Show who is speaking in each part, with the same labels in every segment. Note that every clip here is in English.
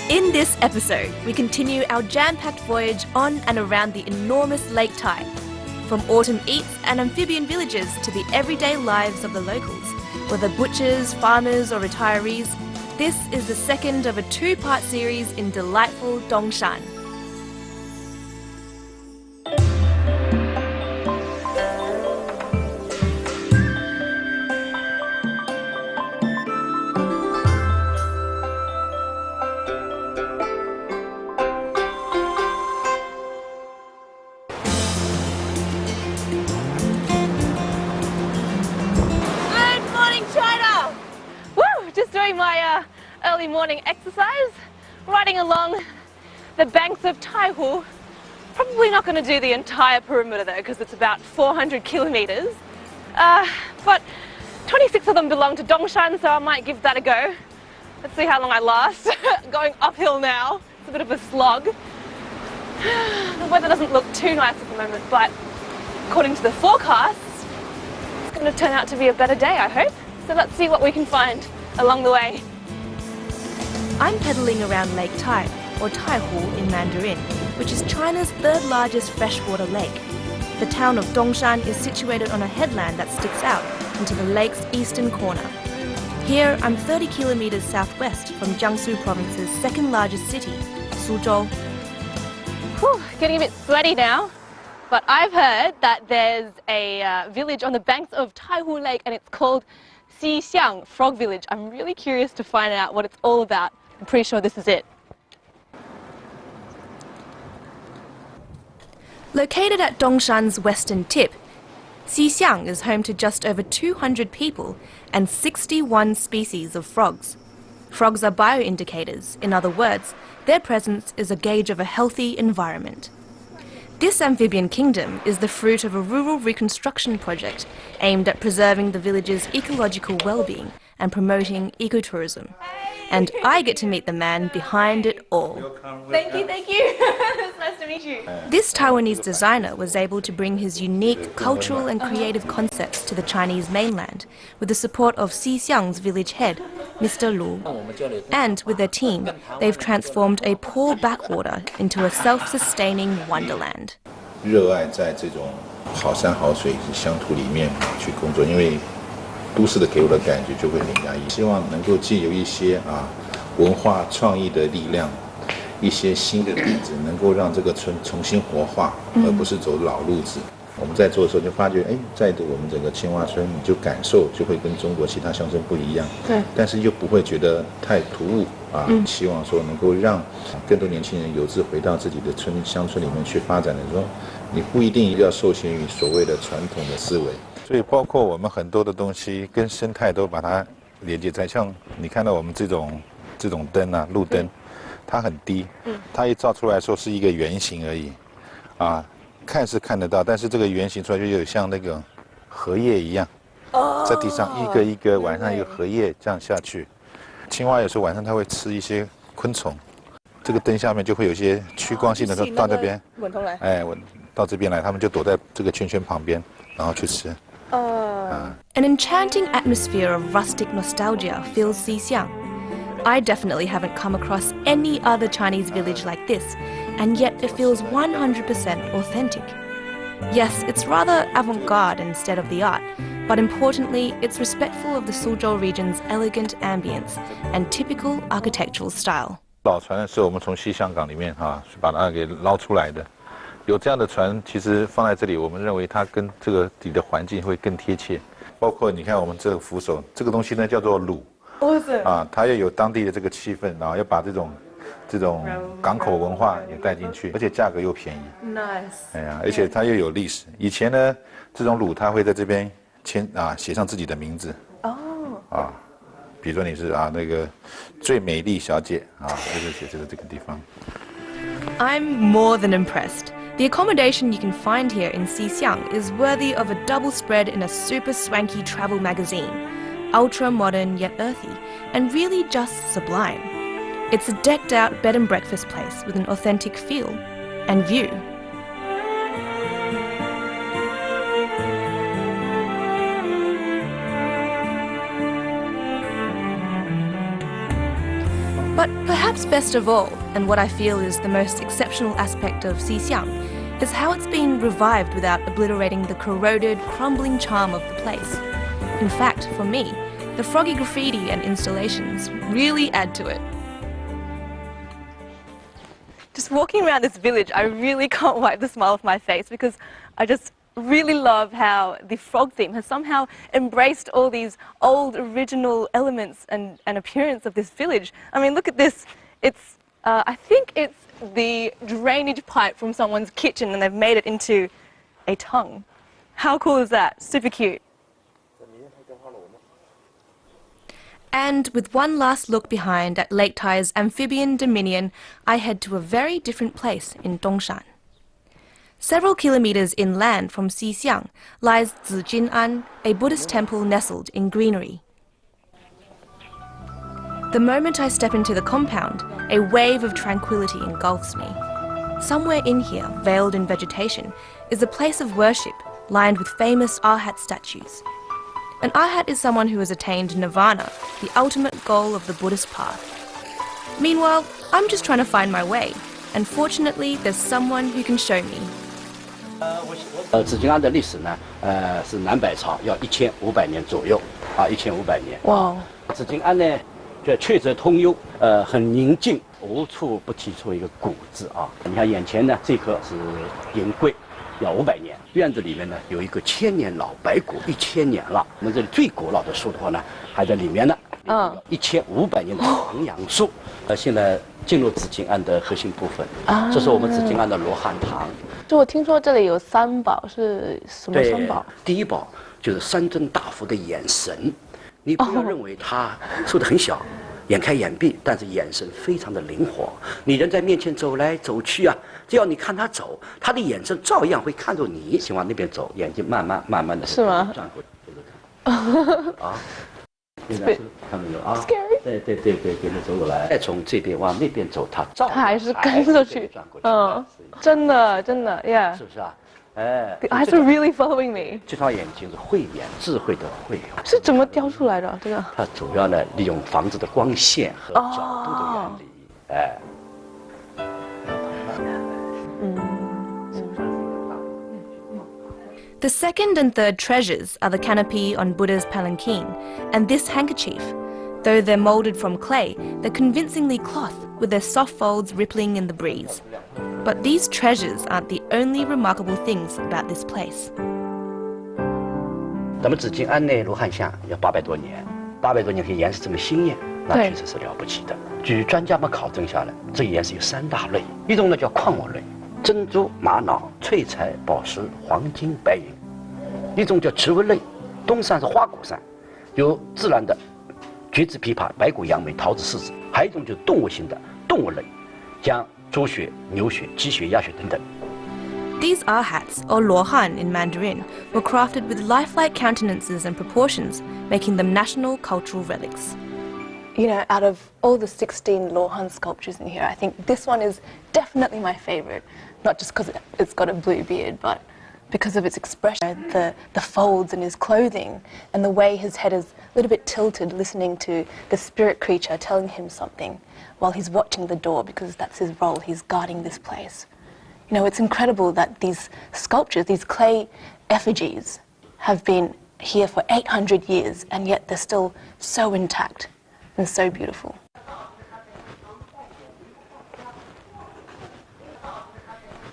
Speaker 1: In this episode, we continue our jam-packed voyage on and around the enormous Lake Tai. From autumn eats and amphibian villages to the everyday lives of the locals, whether butchers, farmers or retirees, this is the second of a two-part series in delightful Dongshan.
Speaker 2: Just doing my early morning exercise, riding along the banks of Taihu. Probably not going to do the entire perimeter though, because it's about 400 kilometers. But 26 of them belong to Dongshan, so I might give that a go. Let's see how long I last. Going uphill now, it's a bit of a slog. The weather doesn't look too nice at the moment, but according to the forecast, it's going to turn out to be a better day, I hope. So let's see what we can find along the way.
Speaker 1: I'm pedaling around Lake Tai, or Taihu in Mandarin, which is China's third largest freshwater lake. The town of Dongshan is situated on a headland that sticks out into the lake's eastern corner. Here, I'm 30 kilometers southwest from Jiangsu province's second largest city, Suzhou.
Speaker 2: Whew, getting a bit sweaty now, but I've heard that there's a village on the banks of Taihu Lake and it's called Xixiang, Frog Village. I'm really curious to find out what it's all about. I'm pretty sure this is it.
Speaker 1: Located at Dongshan's western tip, Xixiang is home to just over 200 people and 61 species of frogs. Frogs are bioindicators. In other words, their presence is a gauge of a healthy environment. This amphibian kingdom is the fruit of a rural reconstruction project aimed at preserving the village's ecological well-being and promoting ecotourism. And I get to meet the man behind it all.
Speaker 2: Thank you. It's nice to meet you.
Speaker 1: This Taiwanese designer was able to bring his unique cultural and creative concepts to the Chinese mainland with the support of Xixiang's village head, Mr. Lu. And with their team, they've transformed a poor backwater into a self-sustaining wonderland.
Speaker 3: 热爱在这种好山好水乡土里面去工作，因为都市的给我的感觉就会很压抑。希望能够借由一些文化创意的力量，一些新的点子，能够让这个村重新活化，而不是走老路子。我们在做的时候就发觉，在我们整个青蛙村，你就感受就会跟中国其他乡村不一样。对。但是又不会觉得太突兀希望说能够让更多年轻人有志回到自己的乡村里面去发展的时候，你不一定要受限于所谓的传统的思维。所以包括我们很多的东西跟生态都把它连接在，像你看到我们这种灯路灯，它很低，它一照出来的时候是一个圆形而已，看是看得到，但是这个圆形出来就有像那个荷叶一样，在地上一个一个晚上有荷叶这样下去。青蛙有时候晚上它会吃一些昆虫，这个灯下面就会有一些趋光性的到这边，到这边来，它们就躲在这个圈圈旁边，然后去吃。
Speaker 1: An enchanting atmosphere of rustic nostalgia fills Xixiang. I definitely haven't come across any other Chinese village like this, and yet it feels 100% authentic. Yes, it's rather avant-garde instead of the art, but importantly, it's respectful of the Suzhou region's elegant ambience and typical architectural style.
Speaker 3: 老船是我们从西香港里面把它给捞出来的。有这样的船，其实放在这里，我们认为它跟这个底的环境会更贴切。包括你看我们这个扶手，这个东西呢叫做橹，它要有当地的这个气氛，然后要把这种港口文化也带进去，而且价格又便宜。Nice。而且它又有历史。以前呢，这种橹它会在这边写上自己的名字。比如说你是那个最美丽小姐就是写这个地方。
Speaker 1: I'm more than impressed. The accommodation you can find here in Xixiang is worthy of a double spread in a super swanky travel magazine. Ultra modern yet earthy, and really just sublime. It's a decked out bed and breakfast place with an authentic feel and view. But perhaps best of all, and what I feel is the most exceptional aspect of Xixiang, is how it's been revived without obliterating the corroded, crumbling charm of the place. In fact, for me, the froggy graffiti and installations really add to it.
Speaker 2: Just walking around this village, I really can't wipe the smile off my face because I just really love how the frog theme has somehow embraced all these old original elements and appearance of this village. I mean, look at this. It's, I think it's the drainage pipe from someone's kitchen and they've made it into a tongue. How cool is that? Super cute.
Speaker 1: And with one last look behind at Lake Tai's amphibian dominion, I head to a very different place in Dongshan. Several kilometers inland from Xixiang lies Zijin'an, a Buddhist temple nestled in greenery. The moment I step into the compound, a wave of tranquility engulfs me. Somewhere in here, veiled in vegetation, is a place of worship lined with famous arhat statues. An arhat is someone who has attained nirvana, the ultimate goal of the Buddhist path. Meanwhile, I'm just trying to find my way, and fortunately there's someone who can show me.
Speaker 4: 紫金庵的历史呢，是南北朝要1500年左右啊，1500年。
Speaker 2: 哇！
Speaker 4: 紫金庵呢，就阙泽通幽，很宁静，无处不提出一个古字啊。你看眼前呢，这棵是银桂，要500年。院子里面呢，有一个1000年老白果，1000年了。我们这里最古老的树的话呢，还在里面呢。1500年的黄杨树。现在进入紫金庵的核心部分，这是我们紫金庵的罗汉堂。
Speaker 2: 就我听说这里有3宝，是什么3宝？
Speaker 4: 第一宝就是三尊大佛的眼神，你不要认为它瘦得很小，眼开眼闭，但是眼神非常的灵活。你人在面前走来走去啊，只要你看他走，他的眼神照样会看着你。请往那边走，眼睛慢慢的
Speaker 2: 是吗？
Speaker 4: 转过去啊。现在看没有啊？对，跟着走过来，再从这边往那边走，他
Speaker 2: 还是跟着去。真的，yeah。
Speaker 4: 是不是啊？哎，
Speaker 2: 还是 really following me。
Speaker 4: 这双眼睛是慧眼，智慧的慧。
Speaker 2: 是怎么雕出来的？这个？
Speaker 4: 它主要呢利用房子的光线和角度的原理，哎。
Speaker 1: The second and third treasures are the canopy on Buddha's palanquin and this handkerchief. Though they're moulded from clay, they're convincingly cloth with their soft folds rippling in the breeze. But these treasures aren't the only remarkable things about this place.
Speaker 4: 咱们紫金庵内罗汉像要800多年，800多年可以岩石这么鲜艳，那确实是了不起的。据专家们考证下来，这个岩石有3大类，一种呢叫矿物类。 珍珠、玛瑙、翠彩、宝石、黄金、白银，一种叫植物类，东山是花果山，有自然的橘子、枇杷、白骨、杨梅、桃子、柿子；还有一种就是动物型的动物类，像猪血、牛血、鸡血、鸭血等等。
Speaker 1: These arhats, or lohan in Mandarin, were crafted with lifelike countenances and proportions, making them national cultural relics.
Speaker 2: You know, out of all the 16 Lohan sculptures in here, I think this one is definitely my favorite. Not just because it's got a blue beard, but because of its expression, the folds in his clothing, and the way his head is a little bit tilted, listening to the spirit creature telling him something while he's watching the door, because that's his role, he's guarding this place. You know, it's incredible that these sculptures, these clay effigies, have been here for 800 years, and yet they're still so intact. And so beautiful.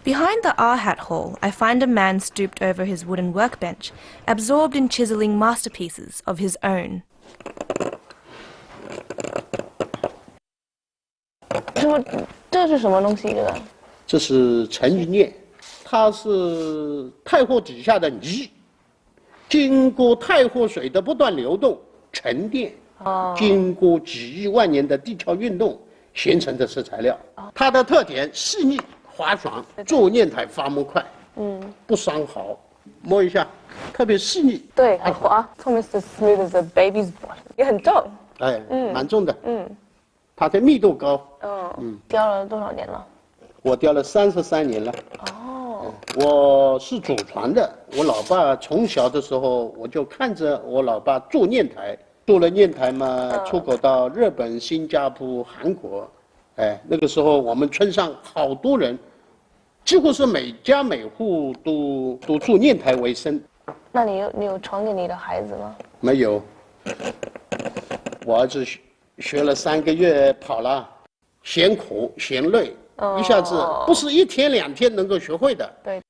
Speaker 1: Behind the arhat hall, I find a man stooped over his wooden workbench, absorbed in chiseling masterpieces of his own.
Speaker 2: 这是什么东西？
Speaker 5: 这是沉鱼念，它是太湖底下的泥，经过太湖水的不断流动沉淀。 经过几亿万年的地壳运动形成的色材料，它的特点细腻滑爽，做念台发木快，不伤毫，摸一下特别细腻，
Speaker 2: 对，很滑 ，almost as smooth as a baby's bottom， 也很重，
Speaker 5: 哎，蛮重的，它的密度高，
Speaker 2: 雕了多少年了？
Speaker 5: 我雕了33年了，我是祖传的，我老爸从小的时候我就看着我老爸做念台。做了砚台嘛，出口到日本、新加坡、韩国。哎，那个时候我们村上好多人，几乎是每家每户都做砚台为生。
Speaker 2: 那你有传给你的孩子吗？
Speaker 5: 没有，我儿子学了3个月跑了，嫌苦嫌累，一下子不是1天2天能够学会的。
Speaker 2: 对。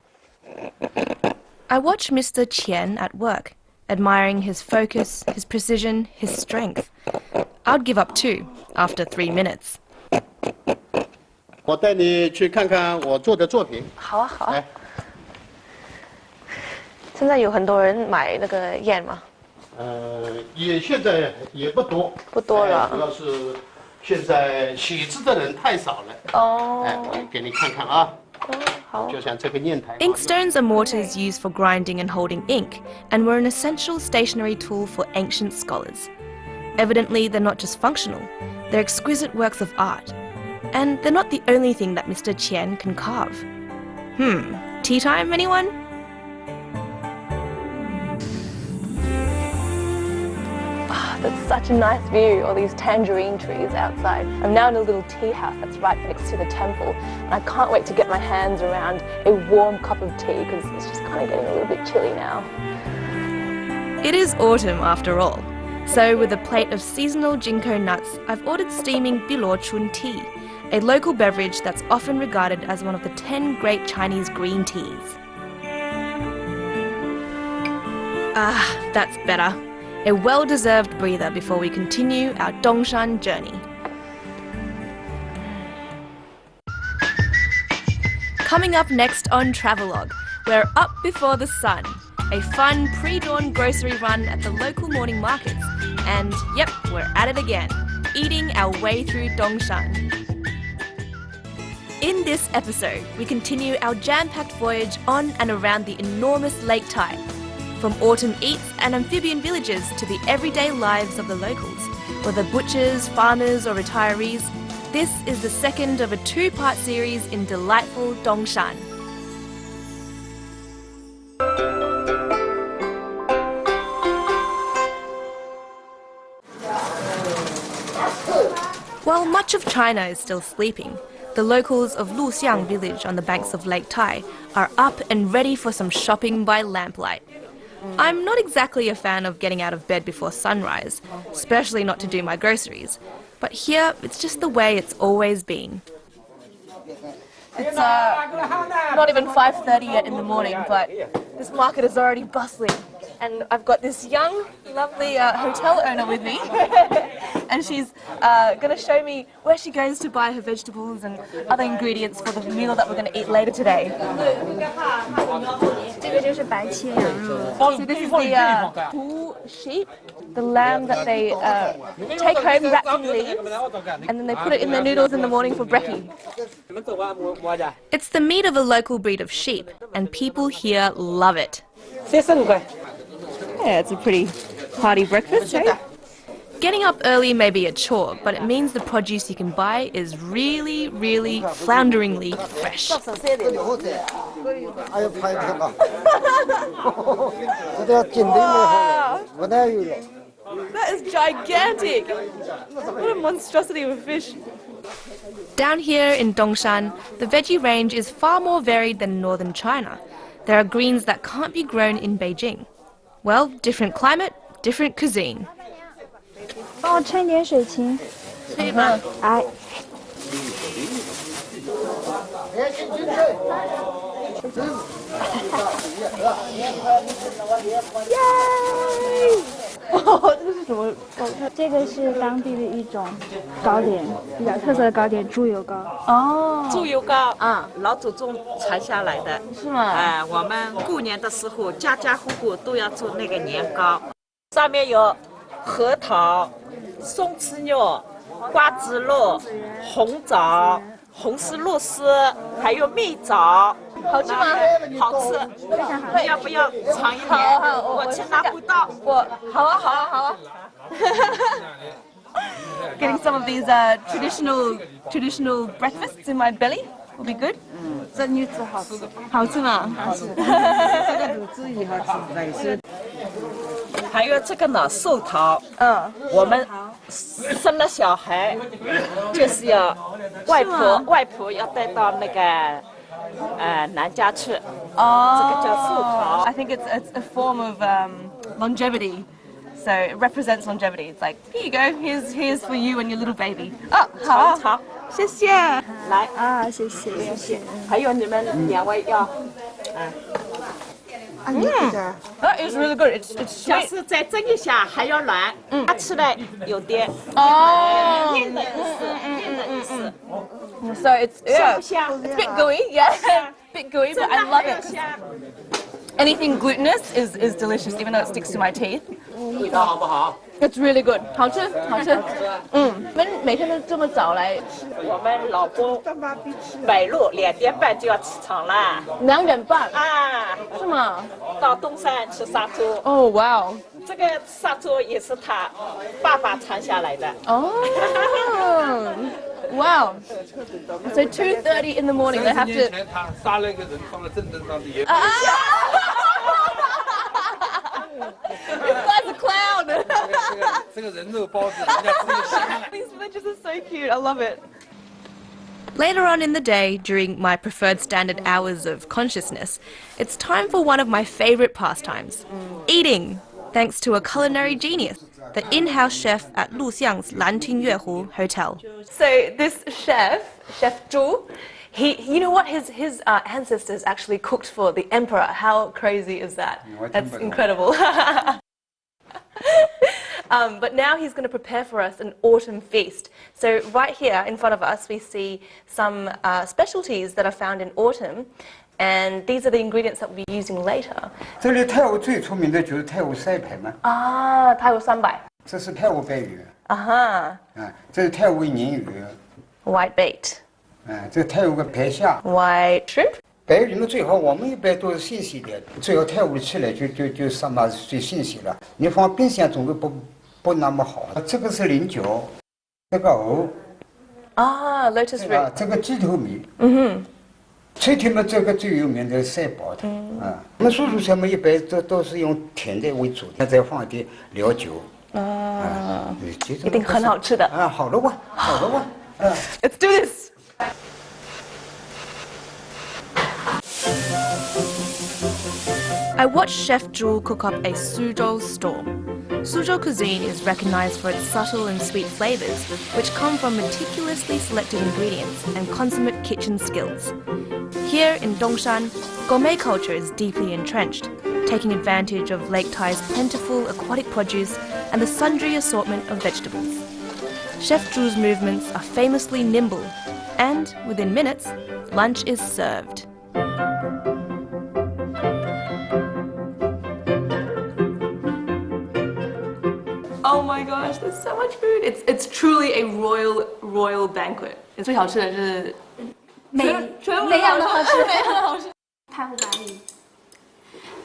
Speaker 1: I watch Mr. Qian at work, admiring his focus, his precision, his strength. I'd give up too, after 3 minutes.
Speaker 5: 我带你去看看我做的作品。
Speaker 2: 好啊，好啊。
Speaker 5: 哎，
Speaker 2: 现在有很多人买那个砚吗？
Speaker 5: 也现在也不多，
Speaker 2: 不多了。
Speaker 5: 主要是现在写字的人太少了。
Speaker 2: 哦。
Speaker 5: 哎，我给你看看啊。
Speaker 2: 好。
Speaker 5: 就像这个砚台。
Speaker 1: Inkstones are mortars used for grinding and holding ink, and were an essential stationary tool for ancient scholars. Evidently, they're not just functional, they're exquisite works of art. And they're not the only thing that Mr. Qian can carve. Tea time, anyone?
Speaker 2: That's such a nice view, all these tangerine trees outside. I'm now in a little tea house that's right next to the temple, and I can't wait to get my hands around a warm cup of tea because it's just kind of getting a little bit chilly now.
Speaker 1: It is autumn after all. So with a plate of seasonal ginkgo nuts, I've ordered steaming Biluochun tea, a local beverage that's often regarded as one of the 10 great Chinese green teas. Ah, that's better. A well-deserved breather before we continue our Dongshan journey. Coming up next on Travelogue, we're up before the sun. A fun pre-dawn grocery run at the local morning markets. And yep, we're at it again, eating our way through Dongshan. In this episode, we continue our jam-packed voyage on and around the enormous Lake Tai. From autumn eats and amphibian villages to the everyday lives of the locals, whether butchers, farmers or retirees, this is the second of a 2-part series in delightful Dongshan. While much of China is still sleeping, the locals of Xixiang village on the banks of Lake Tai are up and ready for some shopping by lamplight. I'm not exactly a fan of getting out of bed before sunrise, especially not to do my groceries, but here it's just the way it's always been.
Speaker 2: It's not even 5:30 yet in the morning, but this market is already bustling. And I've got this young, lovely hotel owner with me. And she's going to show me where she goes to buy her vegetables and other ingredients for the meal that we're going to eat later today. So this is the bull sheep, the lamb that they take home wrapped in leaves, and then they put it in their noodles in the morning for brekkie.
Speaker 1: It's the meat of a local breed of sheep, and people here love it. Yeah, it's a pretty hearty breakfast, eh? Getting up early may be a chore, but it means the produce you can buy is really, really flounderingly fresh. That is gigantic! What a monstrosity of a fish. Down here in Dongshan, the veggie range is far more varied than in northern China. There are greens that can't be grown in Beijing. Well, different climate, different cuisine.
Speaker 6: 帮我称一点水芹。可以吗？哎。
Speaker 2: 哦，这个是什么？
Speaker 6: 这个是当地的一种糕点，比较特色的糕点——猪油糕。
Speaker 2: 哦，
Speaker 7: 猪油糕啊，老祖宗传下来的，
Speaker 2: 是吗？
Speaker 7: 哎，我们过年的时候，家家户户都要做那个年糕，上面有核桃、松子肉、瓜子肉、红枣、红丝露丝，还有蜜枣。
Speaker 2: 好吃吗？
Speaker 7: 好吃，
Speaker 2: 非常好。
Speaker 7: 要不要尝一点？
Speaker 2: 好，
Speaker 7: 我去拿布刀。
Speaker 2: 好啊。Getting some of these traditional breakfasts in my belly will be good.
Speaker 6: 这女子好吃，
Speaker 2: 好吃吗？
Speaker 6: 好吃。这个卤猪也好吃，
Speaker 7: 还有这个呢，寿桃。我们生了小孩，就是要外婆要带到那个男家去。这个叫寿桃。
Speaker 2: I think it's a form of longevity. So it represents longevity. It's like, here you go, here's for you and your little baby. 好，谢谢。
Speaker 7: 来
Speaker 6: 啊，谢谢。
Speaker 7: 还有你们两位要。
Speaker 2: That is really good. It's
Speaker 7: 要
Speaker 2: sweet.
Speaker 7: 是再蒸一下还要软，它吃来有点硬的意思。
Speaker 2: So it's
Speaker 7: 香不香？
Speaker 2: It's a bit gooey, yeah. Bit gooey, but I love
Speaker 7: 还要
Speaker 2: it.
Speaker 7: 香。
Speaker 2: Anything glutinous is delicious, even though it sticks to my teeth.
Speaker 7: 味道好不好？
Speaker 2: It's really good. 好吃。每天都这么早来？
Speaker 7: 我们老公北路2点半就要起床啦。
Speaker 2: 2点半。
Speaker 7: 啊，
Speaker 2: 是吗？
Speaker 7: 到东山去杀猪。
Speaker 2: Oh wow.
Speaker 7: 这个杀猪也是他爸爸传下来的。
Speaker 2: Oh. Wow. So 2:30 in the morning they have to.
Speaker 8: 他杀了一个人，放在正上的也。
Speaker 2: This guy's a clown.
Speaker 8: 这个人肉包子，人家吃得香。
Speaker 2: These images are so cute. I love it.
Speaker 1: Later on in the day, during my preferred standard hours of consciousness, it's time for one of my favourite pastimes, eating, thanks to a culinary genius, the in-house chef at Xixiang's Lantingyuehu Hotel.
Speaker 2: So this chef, Chef Zhu, you know what? His ancestors actually cooked for the emperor. How crazy is that? That's incredible. But now he's going to prepare for us an autumn feast. So right here in front of us, we see some specialties that are found in autumn. And these are the ingredients that we'll be using later.
Speaker 9: 这里泰国最出名的就是泰国晒排嘛。
Speaker 2: 啊，泰国300。
Speaker 9: 这是泰国白鱼。
Speaker 2: 啊哈。
Speaker 9: 这是泰国鲶鱼。
Speaker 2: White bait.
Speaker 9: 这泰国的白虾。
Speaker 2: White shrimp.
Speaker 9: 白鱼呢最好，我们一般都是新鲜的，最好泰国起来就上嘛最新鲜了。你放冰箱总归不那么好。这个是菱角，这个藕。
Speaker 2: 啊 ，lotus root。
Speaker 9: 这个鸡头米。春天嘛，这个最有名的晒宝的。我们素食菜嘛，一般都是用甜的为主的，再放一点料酒。
Speaker 2: 一定很好吃的。
Speaker 9: 好了哇，好了哇。
Speaker 2: Let's do this.
Speaker 1: I watched Chef Zhu cook up a Suzhou storm. Suzhou cuisine is recognized for its subtle and sweet flavors, which come from meticulously selected ingredients and consummate kitchen skills. Here in Dongshan, gourmet culture is deeply entrenched, taking advantage of Lake Tai's plentiful aquatic produce and the sundry assortment of vegetables. Chef Zhu's movements are famously nimble, and within minutes, lunch is served.
Speaker 2: Oh my gosh, there's so much food. It's truly a royal banquet. 最好吃的是
Speaker 6: 每样都好吃，泰国白鱼，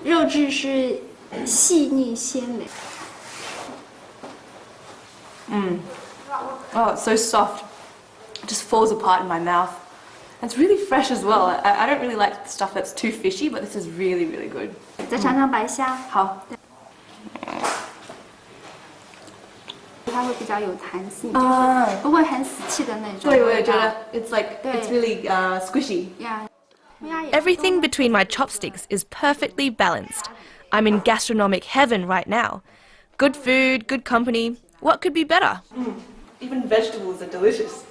Speaker 6: 肉质是细腻鲜美。
Speaker 2: Oh, it's so soft. It just falls apart in my mouth. It's really fresh as well. I don't really like stuff that's too fishy, but this is really, really good.
Speaker 6: 再尝尝白虾，
Speaker 2: 好。
Speaker 6: 它会比较有弹性，就是不会很死气的那种。
Speaker 2: 对，我也觉得 it's like it's really squishy.
Speaker 6: Yeah.
Speaker 1: Everything between my chopsticks is perfectly balanced. I'm in gastronomic heaven right now. Good food, good company. What could be better?
Speaker 2: Even vegetables are delicious.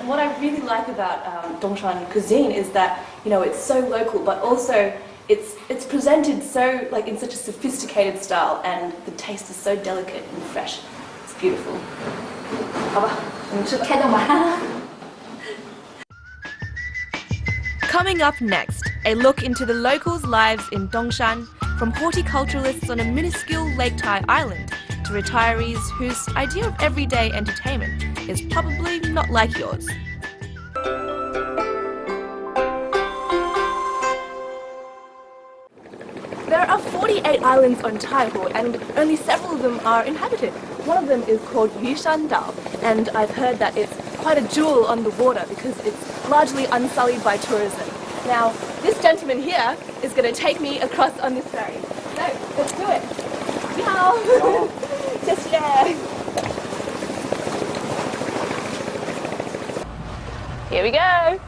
Speaker 2: What I really like about Dongshan cuisine is that, you know, it's so local, but also it's presented so like in such a sophisticated style, and the taste is so delicate and fresh. It's beautiful. 好吧，我们去开动吧。
Speaker 1: Coming up next, a look into the locals' lives in Dongshan, from horticulturalists on a minuscule Lake Tai island to retirees whose idea of everyday entertainment is probably not like yours.
Speaker 2: There are 48 islands on Taihu, and only several of them are inhabited. One of them is called Xixiang Dao, and I've heard that it's quite a jewel on the water because it's largely unsullied by tourism. Now, this gentleman here is going to take me across on this ferry. So, let's do it. 好，谢谢。Here we go.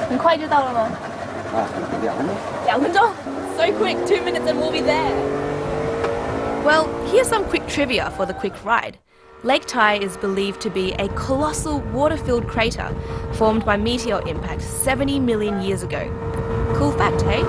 Speaker 2: 很快就到了吗？
Speaker 9: 啊，2分钟。
Speaker 2: 2分钟 ？So quick, 2 minutes and we'll be there.
Speaker 1: Well, here's some quick trivia for the quick ride. Lake Tai is believed to be a colossal water-filled crater formed by meteor impact 70 million years ago. Cool fact, hey?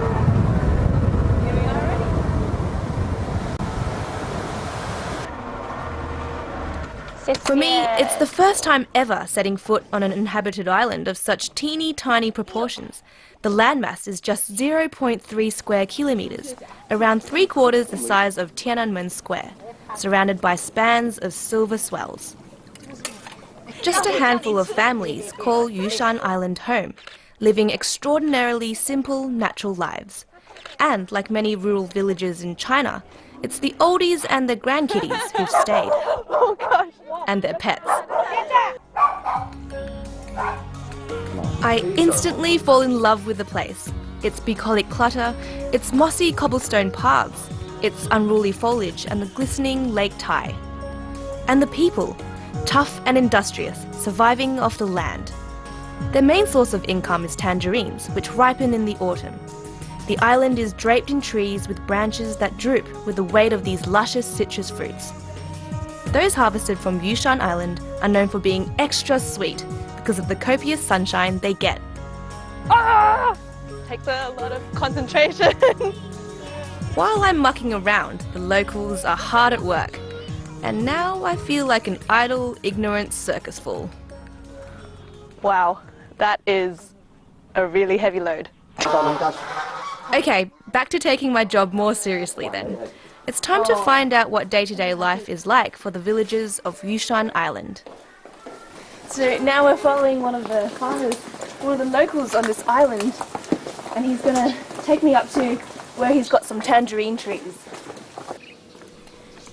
Speaker 1: For me, it's the first time ever setting foot on an inhabited island of such teeny tiny proportions. The landmass is just 0.3 square kilometres, around 3/4 the size of Tiananmen Square, surrounded by spans of silver swells. Just a handful of families call Yushan Island home, living extraordinarily simple, natural lives. And like many rural villages in China, it's the oldies and their grandkiddies who've stayed.
Speaker 2: Oh gosh.
Speaker 1: And their pets. I instantly fall in love with the place. Its bucolic clutter, its mossy cobblestone paths, its unruly foliage and the glistening Lake Tai. And the people, tough and industrious, surviving off the land. Their main source of income is tangerines, which ripen in the autumn. The island is draped in trees with branches that droop with the weight of these luscious citrus fruits. Those harvested from Yushan Island are known for being extra sweet because of the copious sunshine they get.
Speaker 2: Ah! Takes a lot of concentration.
Speaker 1: While I'm mucking around, the locals are hard at work. And now I feel like an idle, ignorant circus fool.
Speaker 2: Wow, that is a really heavy load.
Speaker 1: Okay, back to taking my job more seriously then. It's time to find out what day-to-day life is like for the villagers of Yushan Island.
Speaker 2: So now we're following one of the farmers, one of the locals on this island, and he's gonna take me up to where he's got some tangerine trees.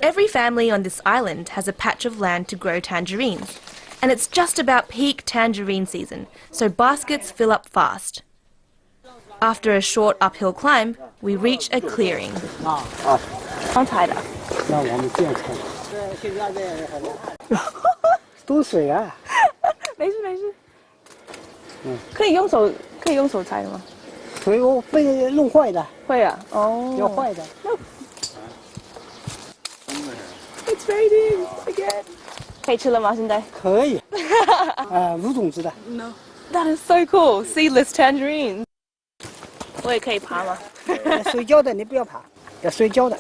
Speaker 1: Every family on this island has a patch of land to grow tangerines, and it's just about peak tangerine season, so baskets fill up fast. After a short uphill climb, we reach a clearing.
Speaker 2: 刚采的。
Speaker 9: 那我们这样采。现在多水啊！
Speaker 2: 没事没事。可以用手采的吗？
Speaker 9: 水我被弄坏的。
Speaker 2: 会啊，哦。
Speaker 9: 要坏的。
Speaker 2: It's raining again. 可以吃了吗？现在？
Speaker 9: 可以。无种子的。
Speaker 2: No. That is so cool. Seedless tangerines. 我也可以爬吗？
Speaker 9: 摔跤的你不要爬，要摔跤的。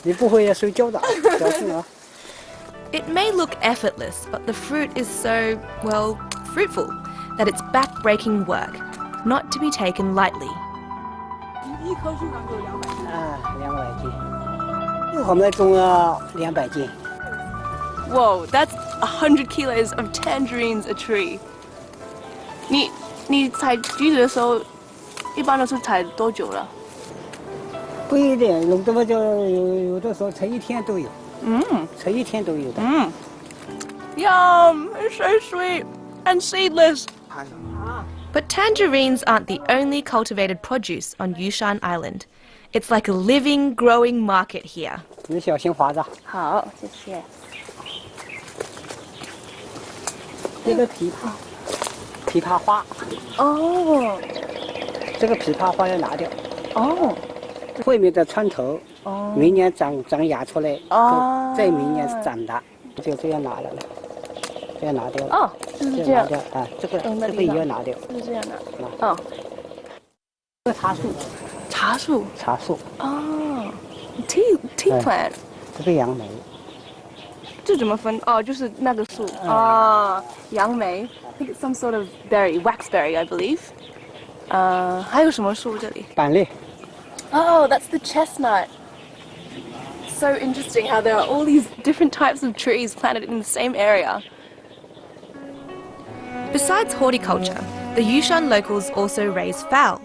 Speaker 9: 你不会要摔跤的，小心啊。
Speaker 1: It may look effortless, but the fruit is so, well, fruitful that it's back-breaking work, not to be taken lightly.
Speaker 9: 一棵树上就200斤。200斤。我们种了200斤。
Speaker 2: Whoa, that's 100 kilos of tangerines a tree. 你采橘子的时候，一般都是采多久了？
Speaker 9: 不一定，弄这么就有的时候采1天都有。采1天都有的。
Speaker 2: Yum! It's so sweet and seedless.
Speaker 1: But tangerines aren't the only cultivated produce on Yushan Island. It's like a living, growing market here.
Speaker 9: 你小心滑着。
Speaker 2: 好，谢谢。
Speaker 9: 这个枇杷花。
Speaker 2: 哦。
Speaker 9: 这个枇杷花要拿掉。
Speaker 2: 哦。
Speaker 9: 后面的穿头。哦。明年长芽出来。哦。再明年是长大，就这样拿了，这样拿掉。
Speaker 2: 哦，就是这样。
Speaker 9: 啊，这个也要拿掉。
Speaker 2: 就是这样拿。哦。
Speaker 9: 这个茶树。
Speaker 2: 茶树。
Speaker 9: 茶树。
Speaker 2: 哦。Tea plant。
Speaker 9: 这个杨梅。
Speaker 2: 这怎么分？哦，就是那个树。啊，杨梅。I think it's some sort of berry, waxberry, I believe. 还有什么树这里？
Speaker 9: 板栗。
Speaker 2: Oh, that's the chestnut. So interesting how there are all these different types of trees planted in the same area.
Speaker 1: Besides horticulture, the Yushan locals also raise fowl.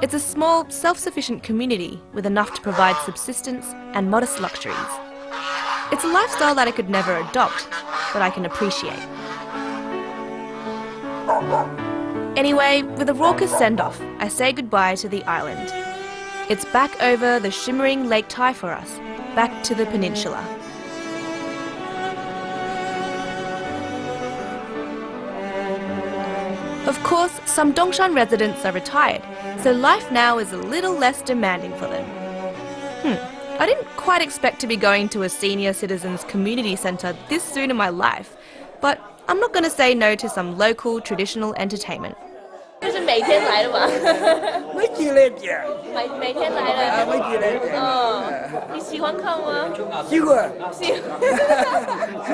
Speaker 1: It's a small, self-sufficient community with enough to provide subsistence and modest luxuries. It's a lifestyle that I could never adopt, but I can appreciate. Anyway, with a raucous send-off, I say goodbye to the island. It's back over the shimmering Lake Tai for us, back to the peninsula. Of course, some Dongshan residents are retired, so life now is a little less demanding for them. I didn't quite expect to be going to a senior citizens community centre this soon in my life, but I'm not going to say no to some local traditional entertainment.
Speaker 2: 这是每天来的吗？
Speaker 10: 没几来点，
Speaker 2: 每天来的。
Speaker 10: 没几来点。
Speaker 2: 你喜欢看吗？
Speaker 10: 喜欢。
Speaker 2: 喜。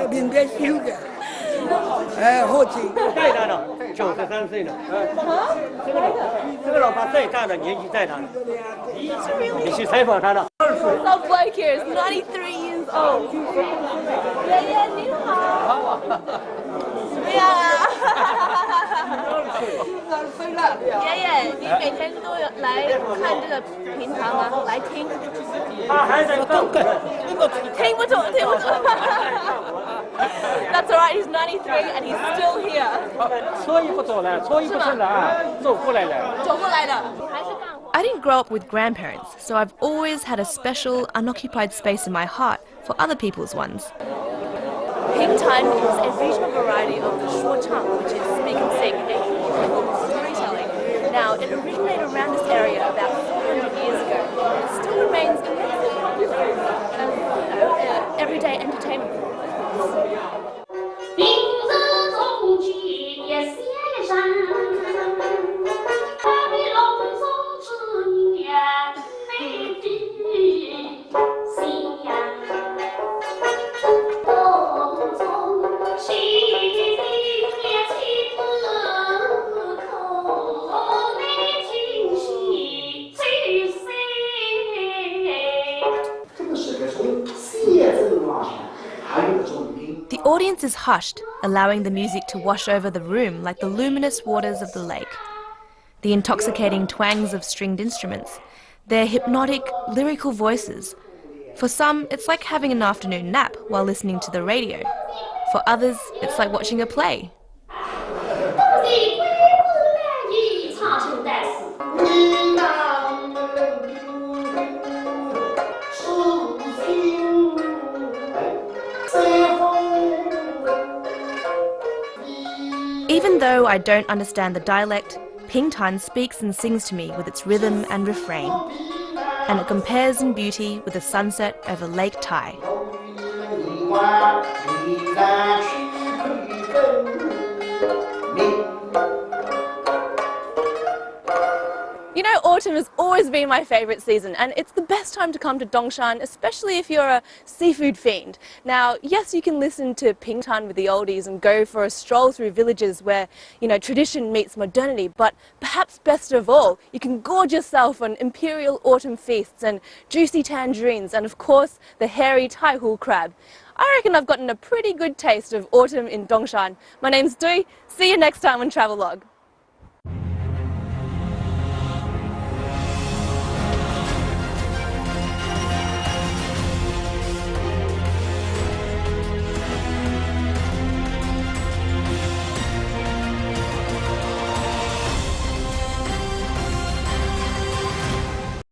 Speaker 10: 明天喜欢。好听。
Speaker 11: 再大了，93岁了。这个老爸再大了，年纪再大了。你去采访他了。
Speaker 2: Some bloke here is 93 years old. 爷爷你好。呀。爷爷，你每天都有来看这个平台吗？来听？
Speaker 11: 他还在干。
Speaker 2: 听不懂，听不懂。That's alright. He's 93 and he's still here.
Speaker 11: 车也不走了，车也不乘了啊，走过来了。
Speaker 2: 走过来的。还是干活。
Speaker 1: I didn't grow up with grandparents, so I've always had a special, unoccupied space in my heart for other people's ones.
Speaker 2: Pingtan is a regional variety of the Xixiang, which is speak and sing, a form of storytelling. Now, it originated around this area about 400 years ago. It still remains immensely popular as everyday entertainment.
Speaker 1: The audience is hushed, allowing the music to wash over the room like the luminous waters of the lake. The intoxicating twangs of stringed instruments, their hypnotic, lyrical voices. For some, it's like having an afternoon nap while listening to the radio. For others, it's like watching a play. Even though I don't understand the dialect, Pingtan speaks and sings to me with its rhythm and refrain. And it compares in beauty with the sunset over Lake Tai.
Speaker 2: You know, autumn has always been my favourite season, and it's the best time to come to Dongshan, especially if you're a seafood fiend. Now, yes, you can listen to Pingtan with the oldies and go for a stroll through villages where, you know, tradition meets modernity, but perhaps best of all, you can gorge yourself on imperial autumn feasts and juicy tangerines and, of course, the hairy taihu crab. I reckon I've gotten a pretty good taste of autumn in Dongshan. My name's Dui. See you next time on Travelogue.